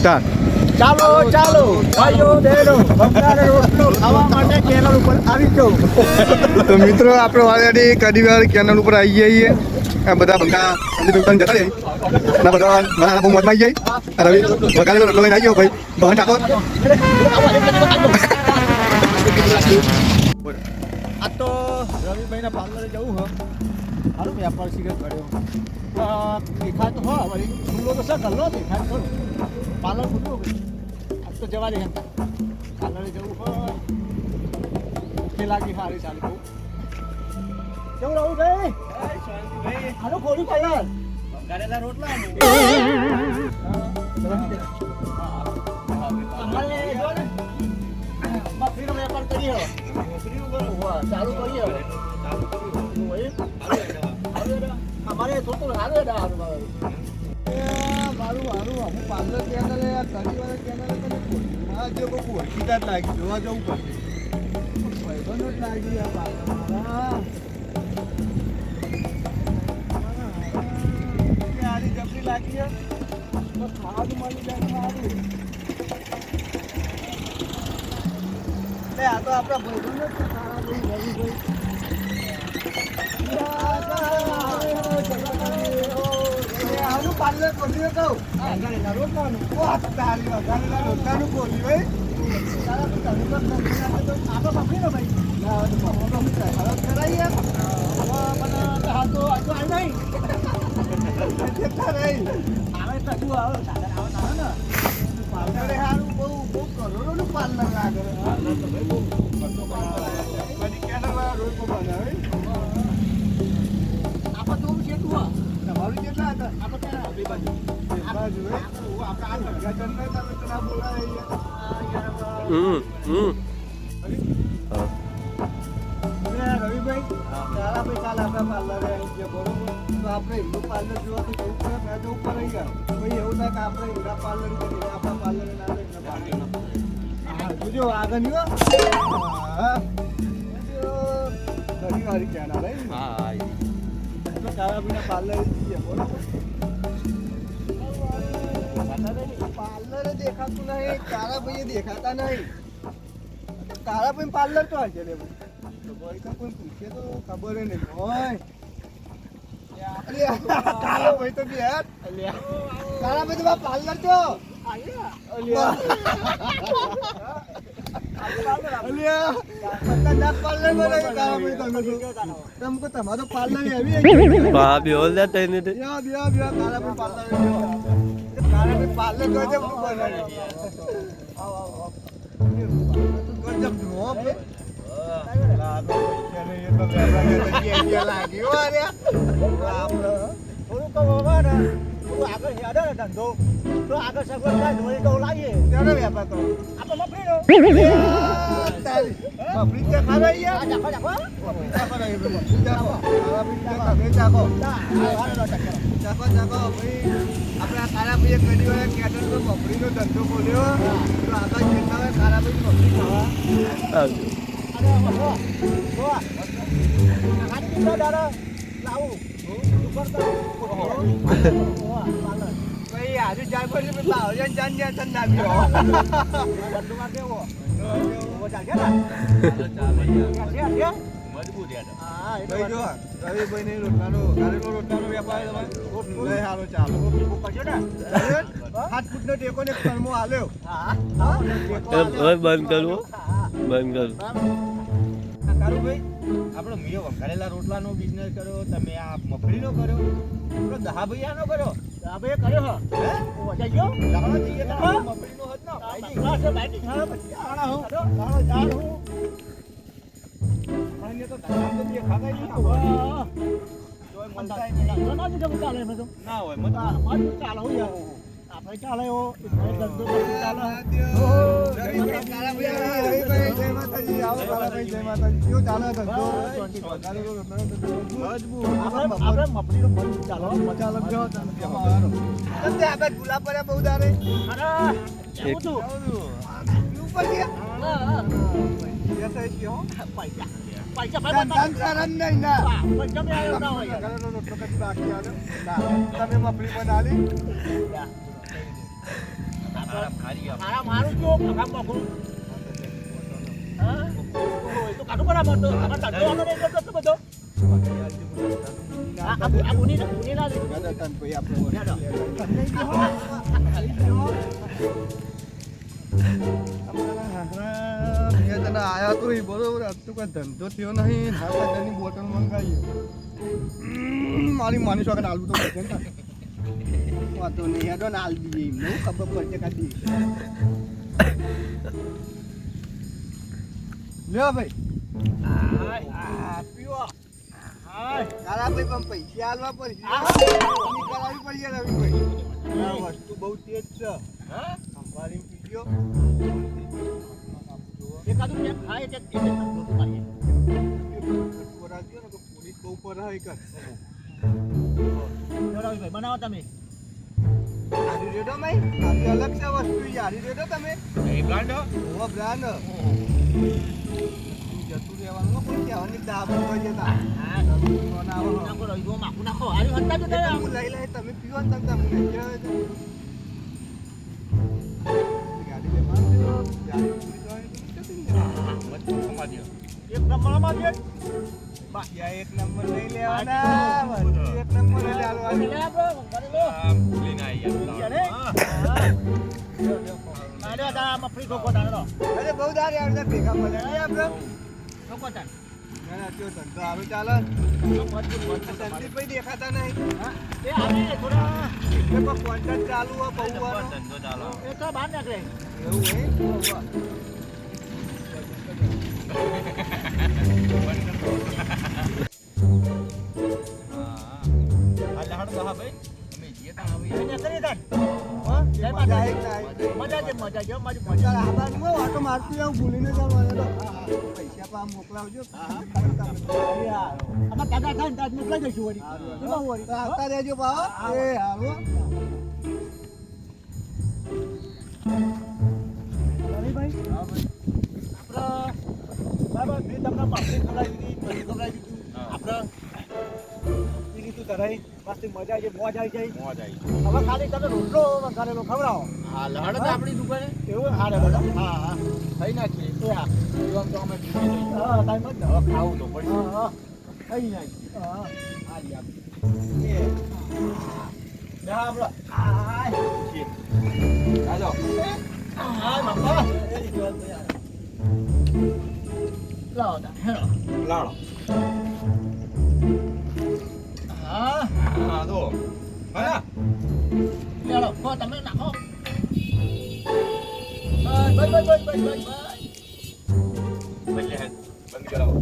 Start. ચાલો ચાલો ભાઈઓ બહેનો ભંગાર રોટલો ખાવા માટે ચેનલ ઉપર આવી જાઓ. તો મિત્રો આપણે ઓલરેડી કડીવાર કેનલ ઉપર આવી જઈએ. આ બધા ભંગા દુકાન જતા રહે ના બધા મારા બહુ મતમાં આવી જાય. રવિ ભગાડેલો રોટલો લઈને આવી ગયો ભાઈ બહન ઠાકોર. આ તો રવિભાઈના પાર્લરે જવું હો. સારું વ્યાપાર શીખે કર્યો દેખાય તો હો વળી ખુલ્લો તો સર ગલ્લો દેખાય ખરું પાર્લર ખુલ્લું આજ તો જવા દે પાર્લરે જવું હોય ભૂખે લાગી સારી સારી બહુ કેવું રહું ભાઈ આનું ખોલી પાર્લર ગાડેલા રોટલા મફરીનો વેપાર કરીએ ચાલુ કરીએ અમારે થોડું હારું મારું હું પાર્લર ચેનલ કડીવાર ચેનલ જે બહુ ઓળખીતા જ લાગી જોવા જવું પડશે ભાઈબંધો જ લાગી આ પાર્લર સારી જબરી લાગી ખાવાનું મળી જાય સારું આ તો આપણા ભાઈબંધો જ સારા ભાઈ આનું પાર્લર ખોલ્યું કહું રોટલાનું તારી વગાડેલા રોટલાનું ખોલ્યું ભાઈ આપણે પકડી લો ભાઈ કરાવીએ હા તો આવી નહીં આવે કશું આવે સાધન આવે ના ને પાર્લરે સારું બહુ કરોડોનું પાર્લર લાગે રોજ બનાવે આપણે તો કેટલું તમારું કેટલા હતા આપણે બાજુ આપણે આ ભગા જન તમે તને બોલાય રવિભાઈ તારા ભાઈ કાલ આપણા પાર્લરે આવી ગયા બરોબર તો આપણે હિન્દુ પાર્લર જોવાથી જવું પડે મેં જવું પડે ગયા ભાઈ એવું થાય કે આપણે હીરા પાર્લર આપણા પાર્લરે ના હા જોજો આગળ નહીં હા ઘણી વાળી ચેનલ હા કારાભાઈના પાર્લરે જઈએ બરોબર પાર્લરે દેખાતું નહીં કારાભાઈએ દેખાતા નહીં કારાભાઈ પાર્લર તો હશે રે ભાઈ કોઈ પૂછે તો ખબર નહીં હોય કારાભાઈ તો બે કારાભાઈ તો પાર્લર તો તમારો પાર્લર આગળ હેડે ને ધંધો તો આગળ સગવડ થાય તો તો લાવીએ ત્યારે વેપાર કરો આપણે મફરીનો મફરી તે ખાઈ યાર જાકો ભાઈ આપણે કારાભાઈએ કડી વાળા કેટર તો મફરીનો ધંધો ખોલ્યો તો આગળ જેટલા કારાભાઈ મફરી ખાવા લાવું આજે જાય પછી જાન જાય તન નાખ્યો બંધુમાં કેવો ચાલશે ને મજબૂત હા એટલે જો રવિભાઈ ને રોટલાનો વેપાર લઈ હાલો ચાલો કરજો ને 7 ફૂટનો ટેકો ને કર્મો આલ્યો હા બંધ કરવો કારુભાઈ આપણો મિયો વઘારેલા રોટલાનો બિઝનેસ કર્યો તમે આ મફળીનો કર્યો આપણો દહાભૈયાનો કર્યો દહાભૈયા કર્યો હે વજાઈ ગયો લાણો જઈએ તો મફળીનો હદ ના ભાઈ ક્લાસ બાઈક ખાવા પછી આણા હું જાણ હું મને તો દામ તો બે ખાતા નહીં હોય જોય મલતા નહીં ના જ ચાલે મે તો ના હોય મત મારું ચાલે હોય યાર આપણે ચાલે એવો ધંધો ચાલે રવિભાઈ જય માતાજી આવો કારાભાઈ જય માતાજી કેવો ચાલે ધંધો આપણે મફળીનો બંધ ચાલો મજા લગજો તમને આપણે ગુલાબ પર બહુ દારે અરે એવું તું ઉપર ગયા હા ગયો પૈસા પૈસા નહીં ના પૈસા મે આવ્યો ના હોય બાકી આવે તમે મફળી બનાવી મારા મારું જો કામ બખું હા તો કાઢું બરાબર તો તમાર ધંધો આનો નહીં કરતો તો બધો આ મુની ના તન ભાઈ આપણે આયા તો એ બરોબર આજ તો કઈ ધંધો થયો નહીં હાની બોટલ મંગાવી મારી માની શકે આલુ તો પડશે ને વાતો નહીં હેડો ને આલ દઈએ એમને ખબર પડશે કાઢી લ્યો ભાઈ પીવો તારા ભાઈ પણ પૈસા આલવા પડશે કરાવી પડશે રવિભાઈ આ વસ્તુ બહુ તેજ છે હા સંભાળીને પીજો એકાદું કેમ ખાય તે ધંધો મારીએ પોલીસ બહુ પર હોય કર ભાઈ બનાવો તમે હારી રેડો મય હારી અલગ છે વસ્તુ હારી રેડો તમે એ બ્રાન્ડ ઓ બ્રાન્ડ જતું રહેવાનું કોઈ કહેવાની દાબો હોય જતા હા નાખો રહીઓ માખું નાખો હારી હંતા તો તમે હું લઈ લઈ તમે પીવો ને તમે નહીં ગાડી લે મારજો ગાડી પૂરી જોઈ એક નંબરમાં દે બાકી એક નંબર લઈ લેવાના વસ્તુ એક નંબર લઈ લેવાનું લે બ્રો કરી લો અરે દા મફરી ઠોકો દાડો અરે બહુ દારી આવડે ભેગા મળે ને આપણે ઠોકો તાન ના જો ધંધો સારું ચાલે સંદીપભાઈ દેખાતા નહીં એ આવે થોડા એટલે પણ કોન્ટ્રાક્ટ ચાલુ હોય બહુ વાર એ તો બહાર નીકળે એવું હોય એને કરી તાન હો જય માતા મજા છે મજા જો મારી મજા આબાનું હોય ઓટો મારતું આવું ભૂલીને જવાનું તો પૈસા પા મોકલાવજો આમાં કાકા થાય ને તાજ મોકલાઈ દઈશું વળી કેવા વળી આવતા રહેજો પાવો એ હાલો રવિભાઈ આપણે બરાબર મેં તમને પાપડી ખવડાવી દીધી પછી ખવડાવી દીધું આપણે પીલી તું ધરાઈ મસ્તી મજા આવી જાય મોજ આવી જાય હવે ખાલી તમે રોટલો વઘારેલો ખવડાવો હા લહણ તો આપણી દુકાને એવું હારે બધા હા હા થઈ નાખીએ એ હા એમ તો અમે પીવી લઈએ. હા ટાઈમ જ હવે ખાવું તો પડશે હા હા થઈ નાખી હા હારી આપી એ જા આપણે આય ચાલો આય બાપા લાવો તા હેલો લાડો હા હા તો હા ચાલો હો તમે નાખો bye bye bye bye bye bye બંધ કરાવો